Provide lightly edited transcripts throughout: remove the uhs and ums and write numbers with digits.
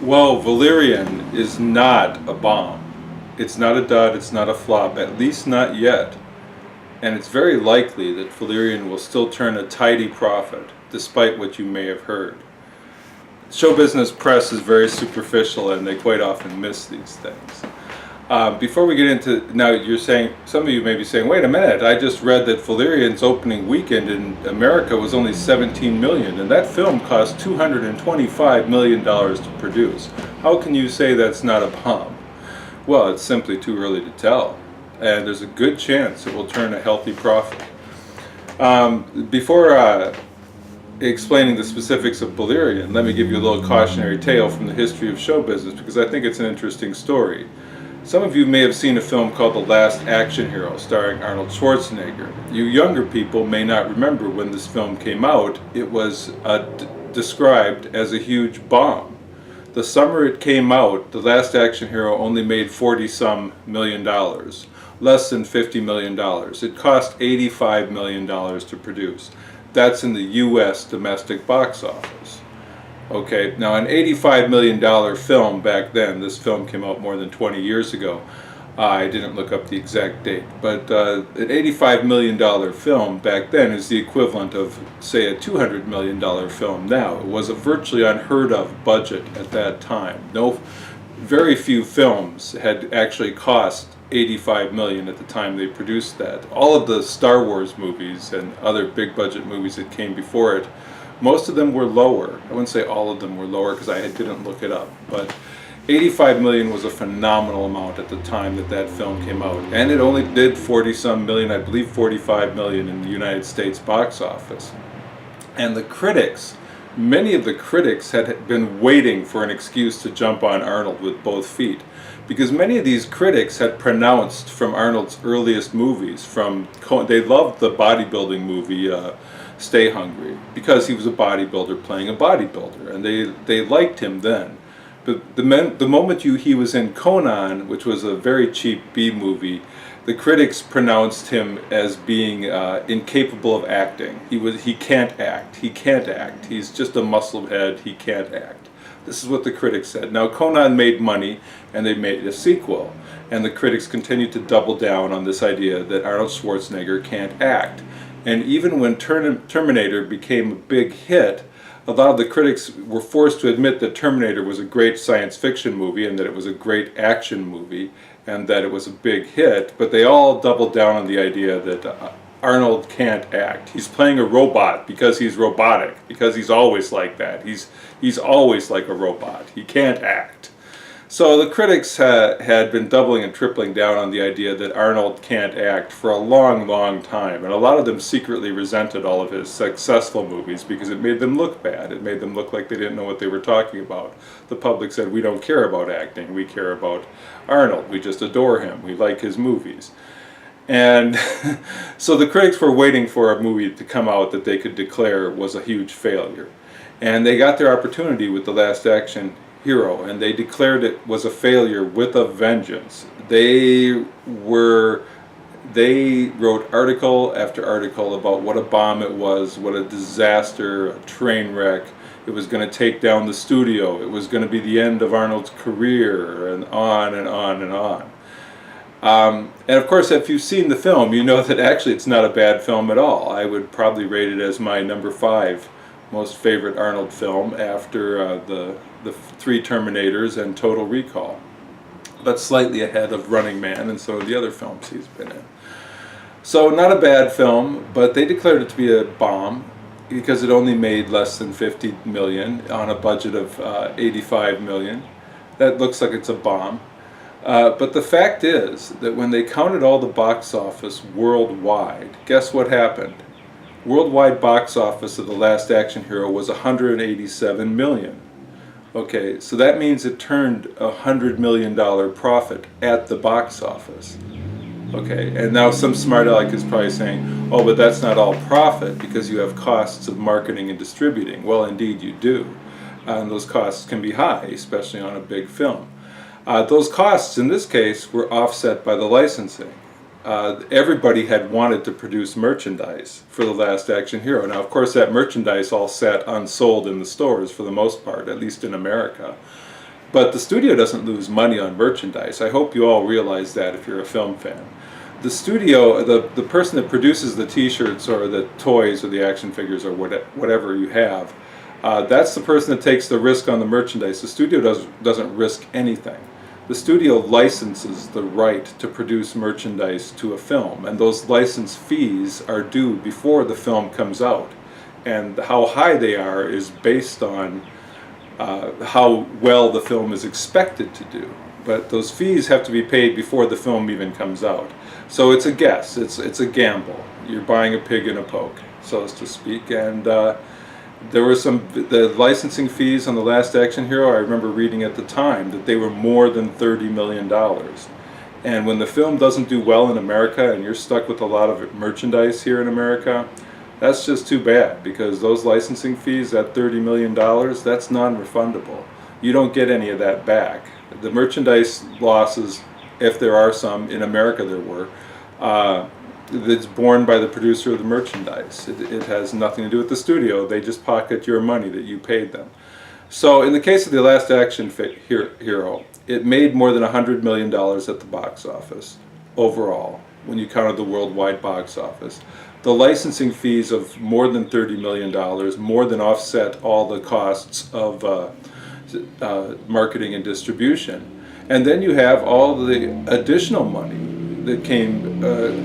Well, Valerian is not a bomb. It's not a dud, it's not a flop, at least not yet. And it's very likely that Valerian will still turn a tidy profit, despite what you may have heard. Show business press is very superficial and they quite often miss these things. Before we get into, now you're saying, some of you may be saying, wait a minute, I just read that Valerian's opening weekend in America was only 17 million, and that film cost $225 million to produce. How can you say that's not a bomb? Well, it's simply too early to tell, and there's a good chance it will turn a healthy profit. Before explaining the specifics of Valerian, let me give you a little cautionary tale from the history of show business, because I think it's an interesting story. Some of you may have seen a film called The Last Action Hero starring Arnold Schwarzenegger. You younger people may not remember when this film came out. It was described as a huge bomb. The summer it came out, The Last Action Hero only made $40-some million, less than $50 million. It cost $85 million to produce. That's in the US domestic box office. Okay, now an $85 million film back then, this film came out more than 20 years ago. I didn't look up the exact date, but an $85 million film back then is the equivalent of, say, a $200 million film now. It was a virtually unheard of budget at that time. Very few films had actually cost $85 million at the time they produced that. All of the Star Wars movies and other big budget movies that came before it, most of them were lower. I wouldn't say all of them were lower because I didn't look it up, but 85 million was a phenomenal amount at the time that film came out, and it only did 40-some million, I believe 45 million in the United States box office. And the critics, many of the critics had been waiting for an excuse to jump on Arnold with both feet, because many of these critics had pronounced from Arnold's earliest movies, they loved the bodybuilding movie Stay Hungry, because he was a bodybuilder playing a bodybuilder, and they liked him then. But the moment he was in Conan, which was a very cheap B movie, the critics pronounced him as being incapable of acting. He can't act. He's just a muscled head. He can't act. This is what the critics said. Now Conan made money, and they made a sequel, and the critics continued to double down on this idea that Arnold Schwarzenegger can't act. And even when Terminator became a big hit, a lot of the critics were forced to admit that Terminator was a great science fiction movie and that it was a great action movie and that it was a big hit, but they all doubled down on the idea that Arnold can't act. He's playing a robot because he's robotic, because he's always like that. He's always like a robot. He can't act. So the critics had been doubling and tripling down on the idea that Arnold can't act for a long, long time, and a lot of them secretly resented all of his successful movies because it made them look bad. It made them look like they didn't know what they were talking about. The public said, we don't care about acting, we care about Arnold, we just adore him, we like his movies. And so the critics were waiting for a movie to come out that they could declare was a huge failure. And they got their opportunity with The Last Action Hero, and they declared it was a failure with a vengeance. They wrote article after article about what a bomb it was, what a disaster, a train wreck. It was going to take down the studio. It was going to be the end of Arnold's career, and on and on and on. And of course, if you've seen the film, you know that actually it's not a bad film at all. I would probably rate it as my number 5 most favorite Arnold film after the three Terminators and Total Recall, but slightly ahead of Running Man and some of the other films he's been in. So not a bad film, but they declared it to be a bomb because it only made less than 50 million on a budget of 85 million. That looks like it's a bomb. But the fact is that when they counted all the box office worldwide, guess what happened? Worldwide box office of The Last Action Hero was 187 million. Okay, so that means it turned a $100 million profit at the box office. Okay, and now some smart aleck is probably saying, oh, but that's not all profit because you have costs of marketing and distributing. Well, indeed you do. And those costs can be high, especially on a big film. Those costs in this case were offset by the licensing. Everybody had wanted to produce merchandise for The Last Action Hero. Now, of course, that merchandise all sat unsold in the stores for the most part, at least in America. But the studio doesn't lose money on merchandise. I hope you all realize that if you're a film fan. The studio, the person that produces the t-shirts or the toys or the action figures or whatever you have, that's the person that takes the risk on the merchandise. The studio doesn't risk anything. The studio licenses the right to produce merchandise to a film, and those license fees are due before the film comes out. And how high they are is based on how well the film is expected to do. But those fees have to be paid before the film even comes out. So it's a guess, it's a gamble. You're buying a pig in a poke, so as to speak. And there were the licensing fees on The Last Action Hero, I remember reading at the time that they were more than $30 million. And when the film doesn't do well in America and you're stuck with a lot of merchandise here in America, that's just too bad, because those licensing fees, that $30 million, that's non-refundable. You don't get any of that back. The merchandise losses, if there are some, in America there were, it's borne by the producer of the merchandise. It has nothing to do with the studio. They just pocket your money that you paid them. So in the case of The Last Action Hero, it made more than $100 million at the box office overall, when you counted the worldwide box office. The licensing fees of more than $30 million more than offset all the costs of marketing and distribution. And then you have all the additional money that came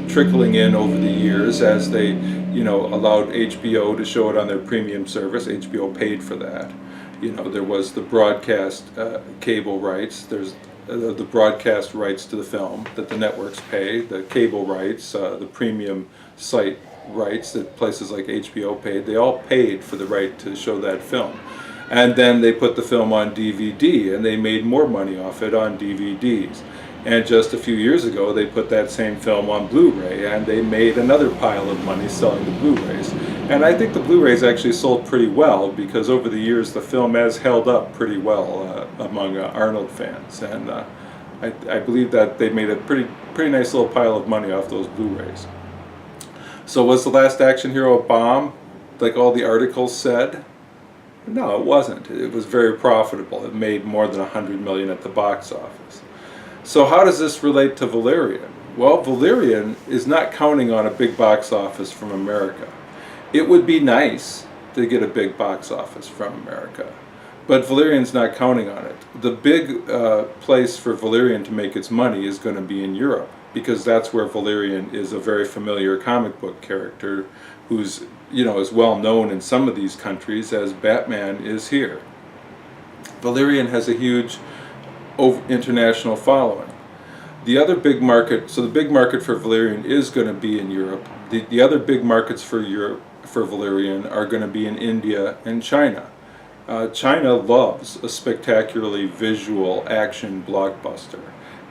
trickling in over the years as they, allowed HBO to show it on their premium service. HBO paid for that. There was the broadcast cable rights. There's the broadcast rights to the film that the networks pay, the cable rights, the premium site rights that places like HBO paid. They all paid for the right to show that film. And then they put the film on DVD, and they made more money off it on DVDs. And just a few years ago, they put that same film on Blu-ray, and they made another pile of money selling the Blu-rays. And I think the Blu-rays actually sold pretty well, because over the years the film has held up pretty well among Arnold fans. And I believe that they made a pretty nice little pile of money off those Blu-rays. So was The Last Action Hero a bomb, like all the articles said? No, it wasn't. It was very profitable. It made more than $100 million at the box office. So how does this relate to Valerian? Well, Valerian is not counting on a big box office from America. It would be nice to get a big box office from America, but Valerian's not counting on it. The big place for Valerian to make its money is going to be in Europe, because that's where Valerian is a very familiar comic book character who's, is well known in some of these countries as Batman is here. Valerian has a huge international following. The other big market, so the big market for Valerian is going to be in Europe. The other big markets for Valerian are going to be in India and China. China loves a spectacularly visual action blockbuster,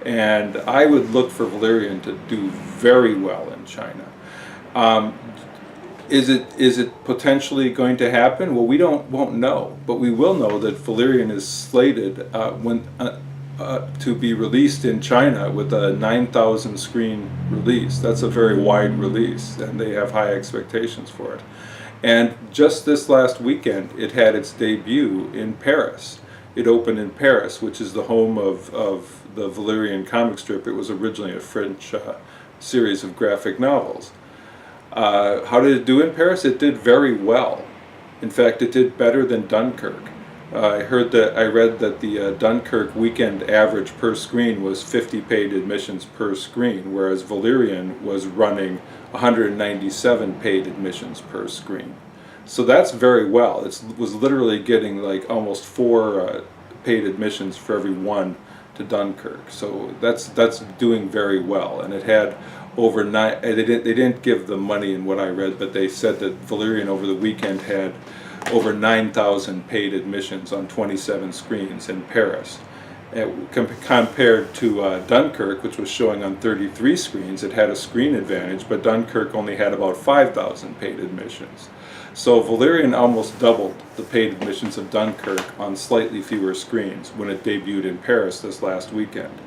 and I would look for Valerian to do very well in China. Is it potentially going to happen? Well, we won't know, but we will know that Valerian is slated to be released in China with a 9,000 screen release. That's a very wide release, and they have high expectations for it. And just this last weekend, it had its debut in Paris. It opened in Paris, which is the home of the Valerian comic strip. It was originally a French series of graphic novels. How did it do in Paris? It did very well. In fact, it did better than Dunkirk. I read that the Dunkirk weekend average per screen was 50 paid admissions per screen, whereas Valerian was running 197 paid admissions per screen. So that's very well. It was literally getting like almost 4 paid admissions for every one to Dunkirk. So that's doing very well, and it had over 9. They didn't give the money in what I read, but they said that Valerian over the weekend had over 9,000 paid admissions on 27 screens in Paris. Compared to Dunkirk, which was showing on 33 screens, it had a screen advantage, but Dunkirk only had about 5,000 paid admissions. So Valerian almost doubled the paid admissions of Dunkirk on slightly fewer screens when it debuted in Paris this last weekend.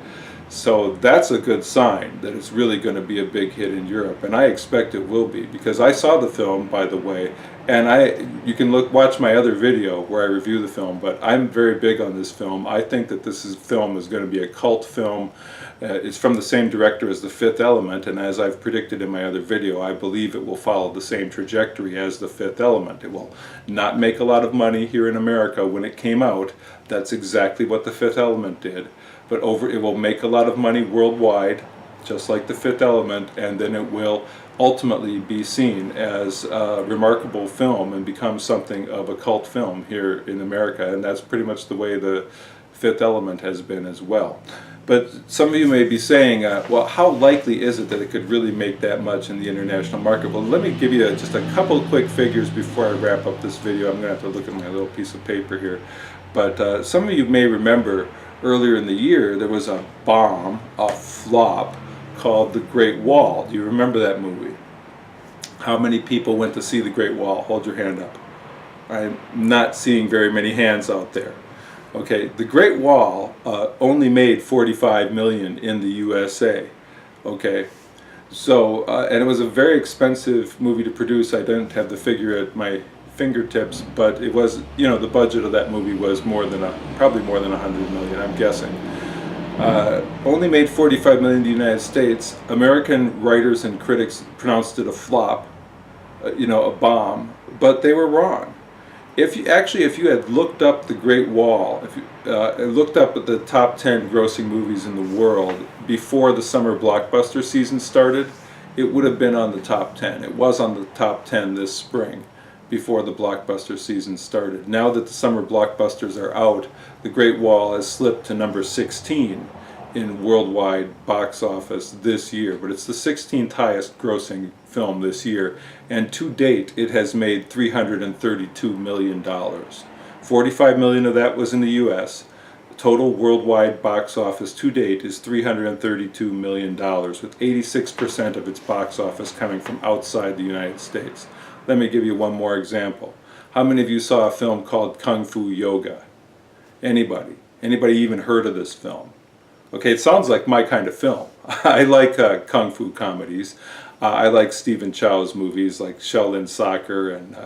So that's a good sign that it's really going to be a big hit in Europe, and I expect it will be, because I saw the film, by the way, And you can watch my other video where I review the film, but I'm very big on this film. I think that film is going to be a cult film. It's from the same director as The Fifth Element, and as I've predicted in my other video, I believe it will follow the same trajectory as The Fifth Element. It will not make a lot of money here in America when it came out. That's exactly what The Fifth Element did. But it will make a lot of money worldwide, just like The Fifth Element, and then it will ultimately be seen as a remarkable film and become something of a cult film here in America, and that's pretty much the way The Fifth Element has been as well. But some of you may be saying, well, how likely is it that it could really make that much in the international market? Well, let me give you just a couple quick figures before I wrap up this video. I'm going to have to look at my little piece of paper here. But some of you may remember earlier in the year there was a bomb, a flop, called The Great Wall. Do you remember that movie? How many people went to see The Great Wall? Hold your hand up. I'm not seeing very many hands out there. Okay, The Great Wall only made $45 million in the USA. Okay, so and it was a very expensive movie to produce. I don't have the figure at my fingertips, but it was, you know, the budget of that movie was probably more than $100 million, I'm guessing. Only made $45 million in the United States. American writers and critics pronounced it a flop, you know, a bomb, but they were wrong. If you had looked up The Great Wall, if you looked up at the top 10 grossing movies in the world before the summer blockbuster season started, it would have been on the top 10. It was on the top 10 this spring before the blockbuster season started. Now that the summer blockbusters are out, The Great Wall has slipped to number 16 in worldwide box office this year, but it's the 16th highest grossing film this year, and to date it has made $332 million. $45 million of that was in the US. The total worldwide box office to date is $332 million, with 86% of its box office coming from outside the United States. Let me give you one more example. How many of you saw a film called Kung Fu Yoga? Anybody? Anybody even heard of this film? Okay, it sounds like my kind of film. I like kung fu comedies. I like Stephen Chow's movies like Shaolin Soccer and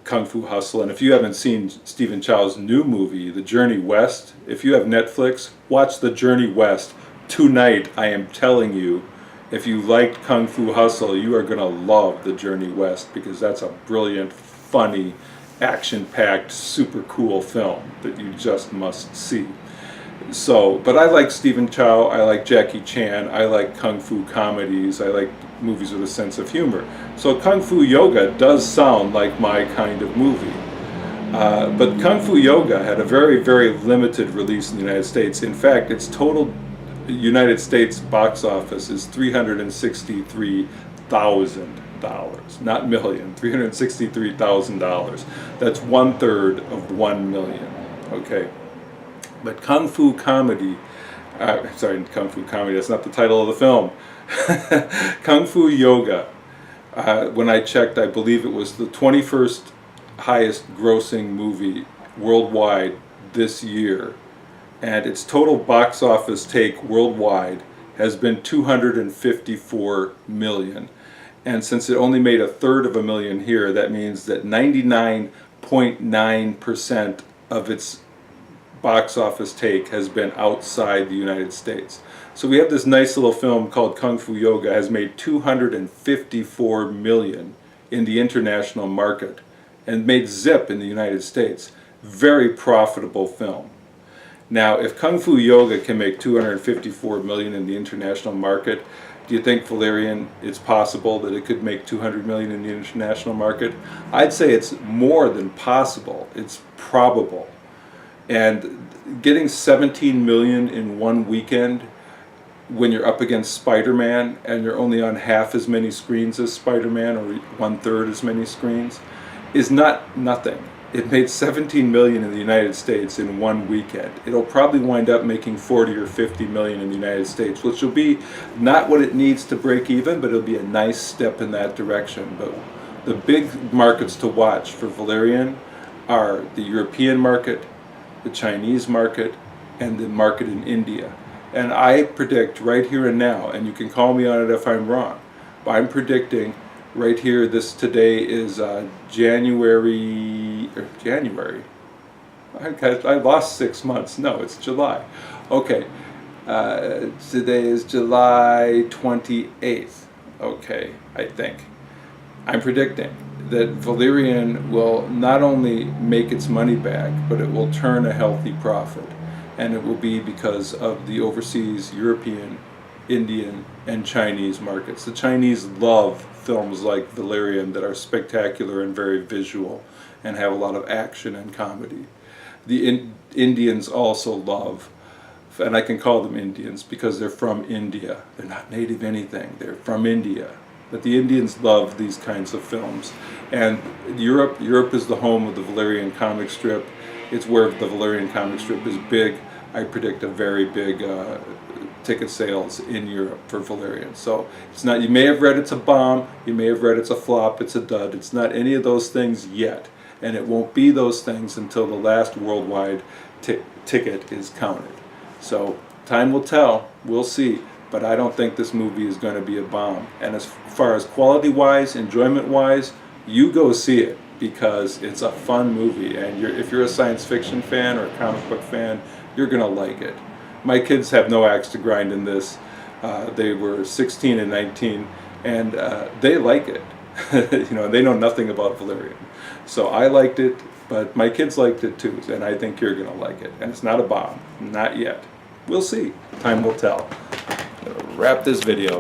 Kung Fu Hustle. And if you haven't seen Stephen Chow's new movie, The Journey West, if you have Netflix, watch The Journey West tonight. I am telling you, if you liked Kung Fu Hustle, you are going to love The Journey West, because that's a brilliant, funny, action-packed, super cool film that you just must see. So, but I like Stephen Chow, I like Jackie Chan, I like kung fu comedies, I like movies with a sense of humor. So Kung Fu Yoga does sound like my kind of movie. But Kung Fu Yoga had a very, very limited release in the United States. In fact, its total United States box office is $363,000, not million, $363,000. That's 1/3 of 1 million, okay? But Kung Fu Comedy, Kung Fu Comedy, that's not the title of the film. Kung Fu Yoga, when I checked, I believe it was the 21st highest grossing movie worldwide this year. And its total box office take worldwide has been $254 million. And since it only made 1/3 of a million here, that means that 99.9% of its box office take has been outside the United States. So we have this nice little film called Kung Fu Yoga, has made $254 million in the international market and made zip in the United States. Very profitable film. Now, if Kung Fu Yoga can make $254 million in the international market, do you think, Valerian, it's possible that it could make $200 million in the international market? I'd say it's more than possible. It's probable. And getting 17 million in one weekend when you're up against Spider-Man and you're only on half as many screens as Spider-Man, or 1/3 as many screens, is not nothing. It made 17 million in the United States in one weekend. It'll probably wind up making 40 or 50 million in the United States, which will be not what it needs to break even, but it'll be a nice step in that direction. But the big markets to watch for Valerian are the European market, the Chinese market, and the market in India. And I predict right here and now, and you can call me on it if I'm wrong, but I'm predicting Right here, today is January. I lost 6 months. No, it's July. Okay, today is July 28th. Okay, I think. I'm predicting that Valerian will not only make its money back, but it will turn a healthy profit. And it will be because of the overseas European, Indian, and Chinese markets. The Chinese love films like Valerian that are spectacular and very visual and have a lot of action and comedy. The Indians also love, and I can call them Indians because they're from India. They're not native anything, they're from India. But the Indians love these kinds of films. And Europe is the home of the Valerian comic strip. It's where the Valerian comic strip is big. I predict a very big ticket sales in Europe for Valerian. So it's not, you may have read it's a bomb, you may have read it's a flop, it's a dud. It's not any of those things yet. And it won't be those things until the last worldwide ticket is counted. So time will tell, we'll see. But I don't think this movie is going to be a bomb. And as far as quality-wise, enjoyment-wise, you go see it because it's a fun movie. And if you're a science fiction fan or a comic book fan, you're going to like it. My kids have no axe to grind in this. They were 16 and 19, and they like it. They know nothing about Valerian. So I liked it, but my kids liked it too, and I think you're going to like it. And it's not a bomb. Not yet. We'll see. Time will tell. Wrap this video.